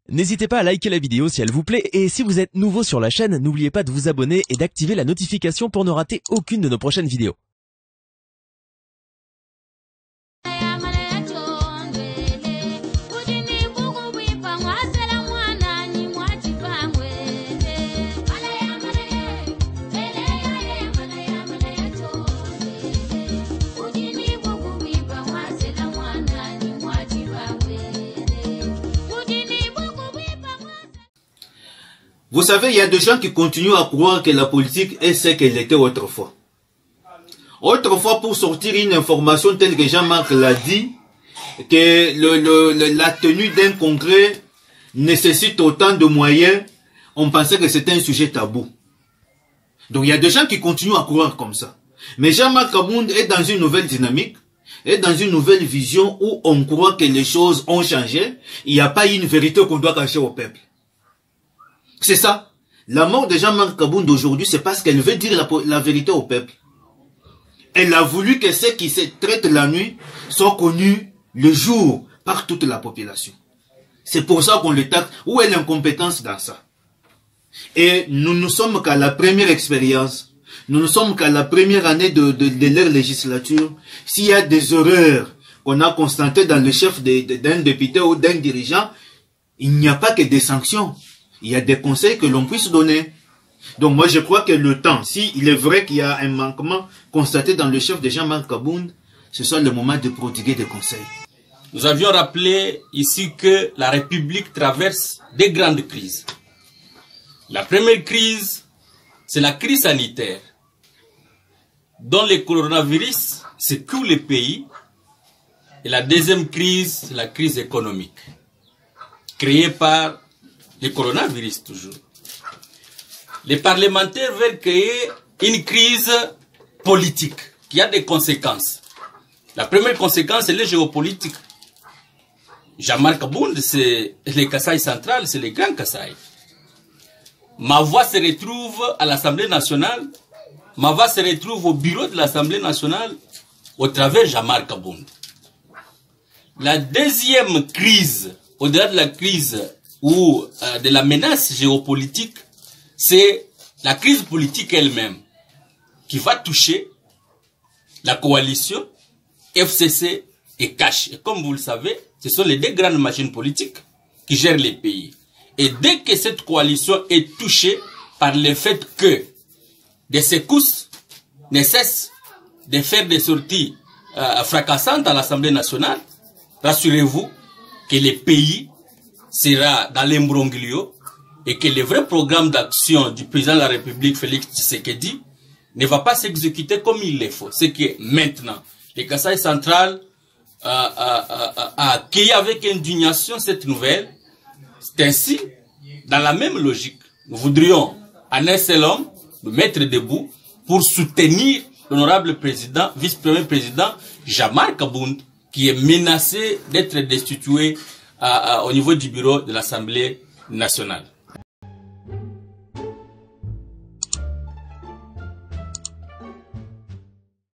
N'hésitez pas à liker la vidéo si elle vous plaît et si vous êtes nouveau sur la chaîne, n'oubliez pas de vous abonner et d'activer la notification pour ne rater aucune de nos prochaines vidéos. Vous savez, il y a des gens qui continuent à croire que la politique est ce qu'elle était autrefois. Autrefois, pour sortir une information telle que Jean-Marc l'a dit, que la tenue d'un congrès nécessite autant de moyens, on pensait que c'était un sujet tabou. Donc il y a des gens qui continuent à croire comme ça. Mais Jean-Marc Kabound est dans une nouvelle dynamique, est dans une nouvelle vision où on croit que les choses ont changé. Il n'y a pas une vérité qu'on doit cacher au peuple. C'est ça. La mort de Jean-Marc Kabound aujourd'hui, c'est parce qu'elle veut dire la vérité au peuple. Elle a voulu que ceux qui se traitent la nuit soient connus le jour par toute la population. C'est pour ça qu'on le taxe. Où est l'incompétence dans ça? Et nous ne sommes qu'à la première expérience. Nous ne sommes qu'à la première année de leur législature. S'il y a des erreurs qu'on a constatées dans le chef d'un député ou d'un dirigeant, il n'y a pas que des sanctions. Il y a des conseils que l'on puisse donner. Donc moi je crois que le temps, s'il est vrai qu'il y a un manquement constaté dans le chef de Jean-Marc Kabound, ce soit le moment de prodiguer des conseils. Nous avions rappelé ici que la République traverse des grandes crises. La première crise, c'est la crise sanitaire, dont le coronavirus secoue les pays. Et la deuxième crise, c'est la crise économique, créée par le coronavirus toujours. Les parlementaires veulent créer une crise politique qui a des conséquences. La première conséquence, c'est le géopolitique. Jean-Marc Kabound, c'est le Kasaï central, c'est le Grand Kasaï. Ma voix se retrouve à l'Assemblée nationale, ma voix se retrouve au bureau de l'Assemblée nationale au travers de Jean-Marc Kabound. La deuxième crise, au-delà de la crise ou de la menace géopolitique, c'est la crise politique elle-même qui va toucher la coalition FCC et CACH. Et comme vous le savez, ce sont les deux grandes machines politiques qui gèrent les pays. Et dès que cette coalition est touchée par le fait que des secousses ne cessent de faire des sorties fracassantes à l'Assemblée nationale, rassurez-vous que le pays sera dans l'imbroglio et que le vrai programme d'action du président de la République, Félix Tshisekedi, ne va pas s'exécuter comme il le faut. C'est que maintenant, le Kasaï central a accueilli avec indignation cette nouvelle. C'est ainsi, dans la même logique, nous voudrions, en un seul homme, nous mettre debout pour soutenir l'honorable président, vice-premier président, Jean-Marc Kabound, qui est menacé d'être destitué au niveau du bureau de l'Assemblée nationale.